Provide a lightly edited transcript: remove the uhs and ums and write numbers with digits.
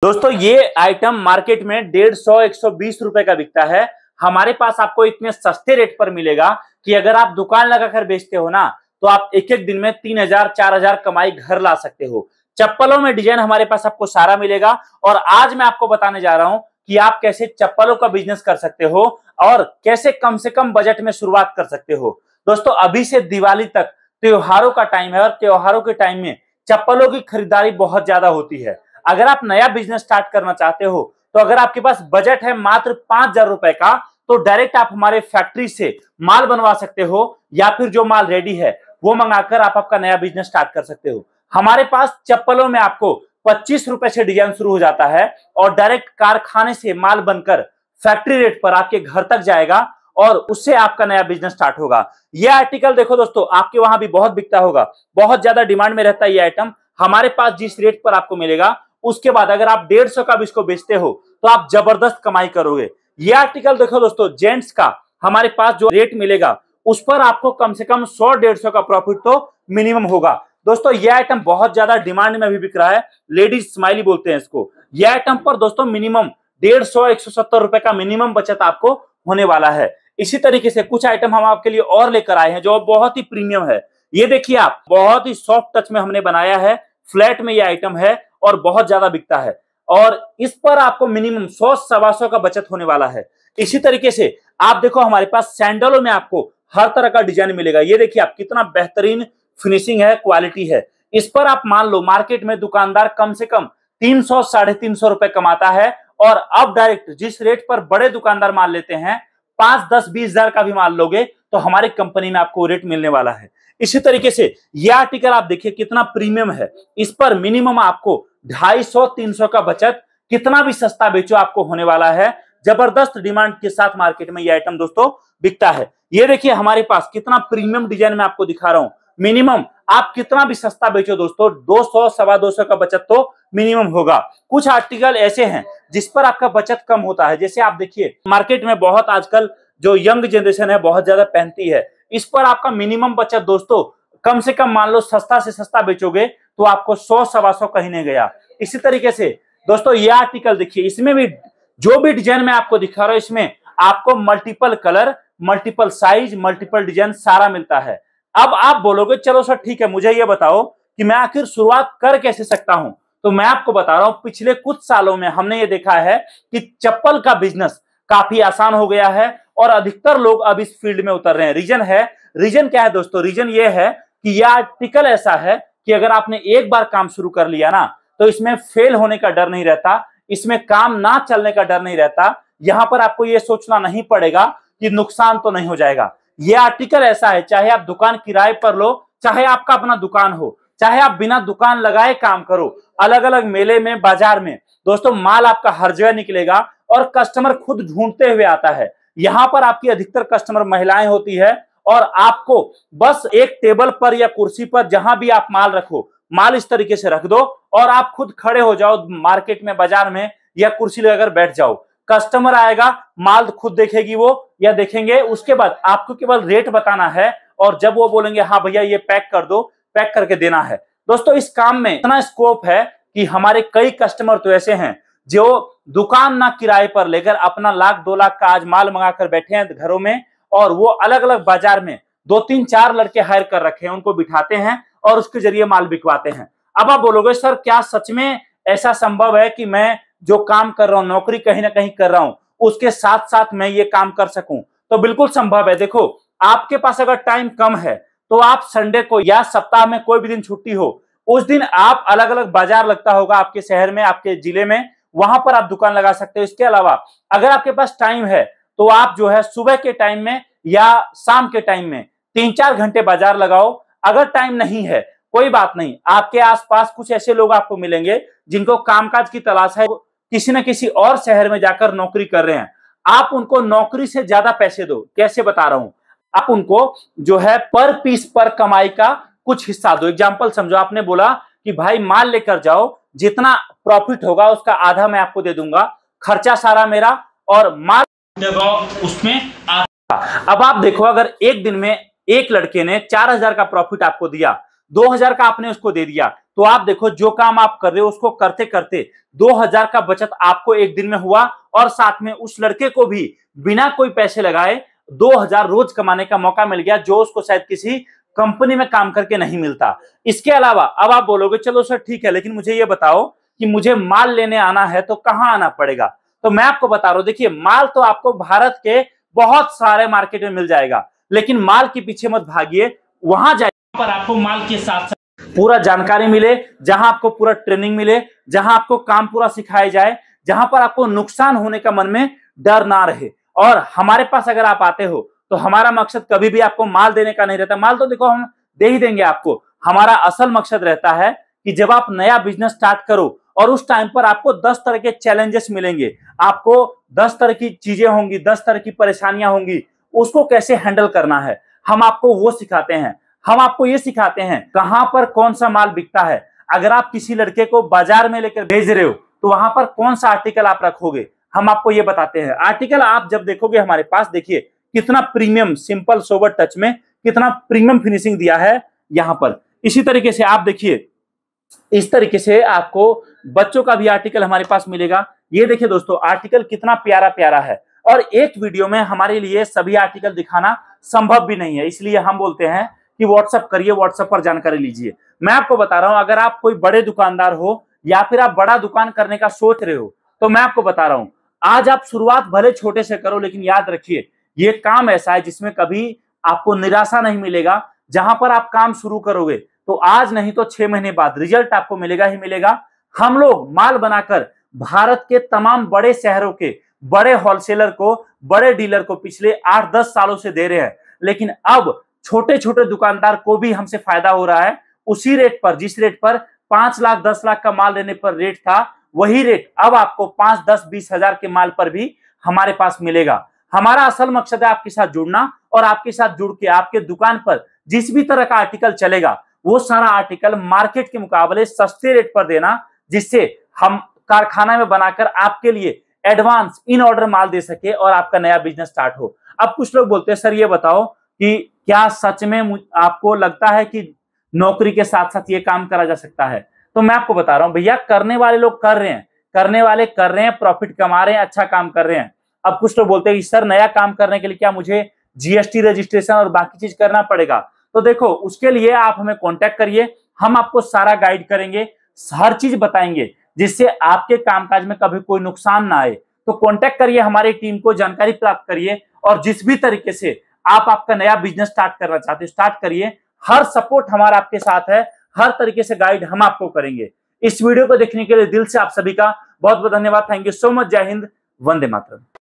दोस्तों ये item market में 150-120 रुपए का बिकता है। हमारे पास आपको इतने सस्ते रेट पर मिलेगा कि अगर आप दुकान लगाकर बेचते हो ना तो आप एक एक दिन में 3000-4000 कमाई घर ला सकते हो। चप्पलों में डिजाइन हमारे पास आपको सारा मिलेगा और आज मैं आपको बताने जा रहा हूं कि आप कैसे चप्पलों का बिजनेस कर सकते हो और कैसे कम से कम बजट में शुरुआत कर सकते हो। दोस्तों अभी से दिवाली तक त्योहारों का टाइम है और त्योहारों के टाइम में चप्पलों की खरीदारी बहुत ज्यादा होती है। अगर आप नया बिजनेस स्टार्ट करना चाहते हो तो अगर आपके पास बजट है मात्र 5000 रुपए का तो डायरेक्ट आप हमारे फैक्ट्री से माल बनवा सकते हो या फिर जो माल रेडी है वो मंगाकर आप आपका नया बिजनेस स्टार्ट कर सकते हो। हमारे पास चप्पलों में आपको 25 रुपए से डिजाइन शुरू हो जाता है और डायरेक्ट कारखाने से माल बनकर फैक्ट्री रेट पर आपके घर तक जाएगा और उससे आपका नया बिजनेस स्टार्ट होगा। यह आर्टिकल देखो दोस्तों आपके वहां भी बहुत बिकता होगा, बहुत ज्यादा डिमांड में रहता है ये आइटम। हमारे पास जिस रेट पर आपको मिलेगा उसके बाद अगर आप 150 का भी इसको बेचते हो तो आप जबरदस्त कमाई करोगे। ये आर्टिकल देखो दोस्तों जेंट्स का हमारे पास जो रेट मिलेगा उस पर आपको कम से कम 100-150 का प्रॉफिट तो मिनिमम होगा। दोस्तों ये आइटम बहुत ज्यादा डिमांड में भी बिक रहा है, लेडीज स्माइली बोलते हैं इसको। ये आइटम पर दोस्तों मिनिमम 150-170 रुपए का मिनिमम बचत आपको होने वाला है। इसी तरीके से कुछ आइटम हम आपके लिए और लेकर आए हैं जो बहुत ही प्रीमियम है। ये देखिए आप, बहुत ही सॉफ्ट टच में हमने बनाया है, फ्लैट में ये आइटम है और बहुत ज्यादा बिकता है और इस पर आपको मिनिमम 100-125 का बचत होने वाला है। इसी तरीके से आप देखो हमारे पास सैंडलों में आपको हर तरह का डिजाइन मिलेगा। ये देखिए आप, कितना बेहतरीन फिनिशिंग है, क्वालिटी है। इस पर आप मान लो मार्केट में दुकानदार कम से कम 300-350 रुपए कमाता है और अब डायरेक्ट जिस रेट पर बड़े दुकानदार माल लेते हैं 5-10-20 हजार का भी माल लोगे तो हमारी कंपनी में आपको रेट मिलने वाला है। इसी तरीके से यह आर्टिकल आप देखिए कितना प्रीमियम है, इस पर मिनिमम आपको 250-300 का बचत कितना भी सस्ता बेचो आपको होने वाला है। जबरदस्त डिमांड के साथ मार्केट में यह आइटम दोस्तों बिकता है। ये देखिए हमारे पास कितना प्रीमियम डिजाइन में आपको दिखा रहा हूं। मिनिमम आप कितना भी सस्ता बेचो दोस्तों 200-225 का बचत तो मिनिमम होगा। कुछ आर्टिकल ऐसे हैं जिस पर आपका बचत कम होता है, जैसे आप देखिए मार्केट में बहुत आजकल जो यंग जनरेशन है बहुत ज्यादा पहनती है, इस पर आपका मिनिमम बचत दोस्तों कम से कम मान लो सस्ता से सस्ता बेचोगे तो आपको 100-125 कहीं नहीं गया। इसी तरीके से दोस्तों ये आर्टिकल देखिए, इसमें भी जो भी डिजाइन मैं आपको दिखा रहा हूं इसमें आपको multiple colour, multiple size, multiple design सारा मिलता है। अब आप बोलोगे चलो सर ठीक है, मुझे ये बताओ कि मैं आखिर शुरुआत कर कैसे सकता हूं। तो मैं आपको बता रहा हूं, पिछले कुछ सालों में हमने ये देखा है कि चप्पल का बिजनेस काफी आसान हो गया है और अधिकतर लोग अब इस फील्ड में उतर रहे हैं। रीजन क्या है दोस्तों? रीजन ये है कि यह आर्टिकल ऐसा है कि अगर आपने एक बार काम शुरू कर लिया ना तो इसमें फेल होने का डर नहीं रहता, इसमें काम ना चलने का डर नहीं रहता। यहां पर आपको यह सोचना नहीं पड़ेगा कि नुकसान तो नहीं हो जाएगा। यह आर्टिकल ऐसा है, चाहे आप दुकान किराए पर लो, चाहे आपका अपना दुकान हो, चाहे आप बिना दुकान लगाए काम करो, अलग अलग मेले में, बाजार में दोस्तों माल आपका हर जगह निकलेगा और कस्टमर खुद ढूंढते हुए आता है। यहां पर आपकी अधिकतर कस्टमर महिलाएं होती है और आपको बस एक टेबल पर या कुर्सी पर जहां भी आप माल रखो, माल इस तरीके से रख दो और आप खुद खड़े हो जाओ मार्केट में, बाजार में, या कुर्सी लगाकर बैठ जाओ। कस्टमर आएगा, माल खुद देखेगी वो या देखेंगे, उसके बाद आपको केवल रेट बताना है और जब वो बोलेंगे हाँ भैया ये पैक कर दो, पैक करके देना है। दोस्तों इस काम में इतना स्कोप है कि हमारे कई कस्टमर तो ऐसे हैं जो दुकान ना किराए पर लेकर अपना 1,00,000-2,00,000 का आज माल मंगाकर बैठे हैं घरों में और वो अलग अलग बाजार में 2-3-4 लड़के हायर कर रखे हैं, उनको बिठाते हैं और उसके जरिए माल बिकवाते हैं। अब आप बोलोगे सर क्या सच में ऐसा संभव है कि मैं जो काम कर रहा हूं, नौकरी कहीं ना कहीं कर रहा हूं, उसके साथ साथ मैं ये काम कर सकूं? तो बिल्कुल संभव है। देखो आपके पास अगर टाइम कम है तो आप संडे को या सप्ताह में कोई भी दिन छुट्टी हो, उस दिन आप अलग अलग बाजार लगता होगा आपके शहर में, आपके जिले में, वहां पर आप दुकान लगा सकते हो। इसके अलावा अगर आपके पास टाइम है तो आप जो है सुबह के टाइम में या शाम के टाइम में 3-4 घंटे बाजार लगाओ। अगर टाइम नहीं है कोई बात नहीं, आपके आसपास कुछ ऐसे लोग आपको मिलेंगे जिनको कामकाज की तलाश है, किसी न किसी और शहर में जाकर नौकरी कर रहे हैं, आप उनको नौकरी से ज्यादा पैसे दो। कैसे बता रहा हूं, आप उनको जो है पर पीस पर कमाई का कुछ हिस्सा दो। एग्जाम्पल समझो, आपने बोला कि भाई माल लेकर जाओ, जितना प्रॉफिट होगा उसका आधा मैं आपको दे दूंगा, खर्चा सारा मेरा और माल उसमें अब आप देखो अगर एक दिन में एक लड़के ने 4000 का प्रॉफिट आपको दिया, 2000 का आपने उसको दे दिया, तो आप देखो जो काम आप कर रहे हो उसको करते करते 2000 का बचत आपको एक दिन में हुआ, और साथ में उस लड़के को भी बिना कोई पैसे लगाए 2000 रोज कमाने का मौका मिल गया, जो उसको शायद किसी कंपनी में काम करके नहीं मिलता। इसके अलावा अब आप बोलोगे चलो सर ठीक है, लेकिन मुझे ये बताओ कि मुझे माल लेने आना है तो कहां आना पड़ेगा। तो मैं आपको बता रहा हूं, देखिए माल तो आपको भारत के बहुत सारे मार्केट में मिल जाएगा, लेकिन माल के पीछे मत भागिए, वहां जाइए पर आपको माल के साथ पूरा जानकारी मिले, जहां आपको पूरा ट्रेनिंग मिले, जहां आपको काम पूरा सिखाया जाए, जहां पर आपको नुकसान होने का मन में डर ना रहे। और हमारे पास अगर आप आते हो तो हमारा मकसद कभी भी आपको माल देने का नहीं रहता, माल तो देखो हम दे ही देंगे आपको। हमारा असल मकसद रहता है कि जब आप नया बिजनेस स्टार्ट करो और उस टाइम पर आपको 10 तरह के चैलेंजेस मिलेंगे, आपको 10 तरह की चीजें होंगी, 10 तरह की परेशानियां होंगी, उसको कैसे हैंडल करना है हम आपको वो सिखाते हैं। हम आपको ये सिखाते हैं कहां पर कौन सा माल बिकता है। अगर आप किसी लड़के को बाजार में लेकर भेज रहे हो तो वहां पर कौन सा आर्टिकल आप रखोगे, हम आपको ये बताते हैं। आर्टिकल आप जब देखोगे हमारे पास, देखिए कितना प्रीमियम, सिंपल सोबर टच में कितना प्रीमियम फिनिशिंग दिया है यहां पर। इसी तरीके से आप देखिए, इस तरीके से आपको बच्चों का भी आर्टिकल हमारे पास मिलेगा। ये देखिए दोस्तों आर्टिकल कितना प्यारा प्यारा है, और एक वीडियो में हमारे लिए सभी आर्टिकल दिखाना संभव भी नहीं है, इसलिए हम बोलते हैं कि व्हाट्सएप करिए, व्हाट्सएप पर जानकारी लीजिए। मैं आपको बता रहा हूं, अगर आप कोई बड़े दुकानदार हो या फिर आप बड़ा दुकान करने का सोच रहे हो, तो मैं आपको बता रहा हूं आज आप शुरुआत भले छोटे से करो, लेकिन याद रखिए ये काम ऐसा है जिसमें कभी आपको निराशा नहीं मिलेगा। जहां पर आप काम शुरू करोगे तो आज नहीं तो 6 महीने बाद रिजल्ट आपको मिलेगा ही मिलेगा। हम लोग माल बनाकर भारत के तमाम बड़े शहरों के बड़े होलसेलर को, बड़े डीलर को पिछले 8-10 सालों से दे रहे हैं, लेकिन अब छोटे छोटे दुकानदार को भी हमसे फायदा हो रहा है। उसी रेट पर, जिस रेट पर 5 लाख 10 लाख का माल लेने पर रेट था, वही रेट अब आपको 5, 10, 20 हजार के माल पर भी हमारे पास मिलेगा। हमारा असल मकसद है आपके साथ जुड़ना, और आपके साथ जुड़ के आपके दुकान पर जिस भी तरह का आर्टिकल चलेगा वो सारा आर्टिकल मार्केट के मुकाबले सस्ते रेट पर देना, जिससे हम कारखाना में बनाकर आपके लिए एडवांस इन ऑर्डर माल दे सके और आपका नया बिजनेस स्टार्ट हो। अब कुछ लोग बोलते हैं सर ये बताओ कि क्या सच में आपको लगता है कि नौकरी के साथ साथ ये काम करा जा सकता है। तो मैं आपको बता रहा हूं भैया, करने वाले लोग कर रहे हैं, करने वाले कर रहे हैं, प्रॉफिट कमा रहे हैं, अच्छा काम कर रहे हैं। अब कुछ लोग बोलते हैं कि सर नया काम करने के लिए क्या मुझे जीएसटी रजिस्ट्रेशन और बाकी चीज करना पड़ेगा। तो देखो उसके लिए आप हमें कांटेक्ट करिए, हम आपको सारा गाइड करेंगे, हर चीज बताएंगे जिससे आपके कामकाज में कभी कोई नुकसान ना आए। तो कांटेक्ट करिए हमारी टीम को, जानकारी प्राप्त करिए, और जिस भी तरीके से आप आपका नया बिजनेस स्टार्ट करना चाहते हो स्टार्ट करिए। हर सपोर्ट हमारा आपके साथ है, हर तरीके से गाइड हम आपको करेंगे। इस वीडियो को देखने के लिए दिल से आप सभी का बहुत बहुत धन्यवाद। Thank you so much. जय हिंद, वंदे मातरम।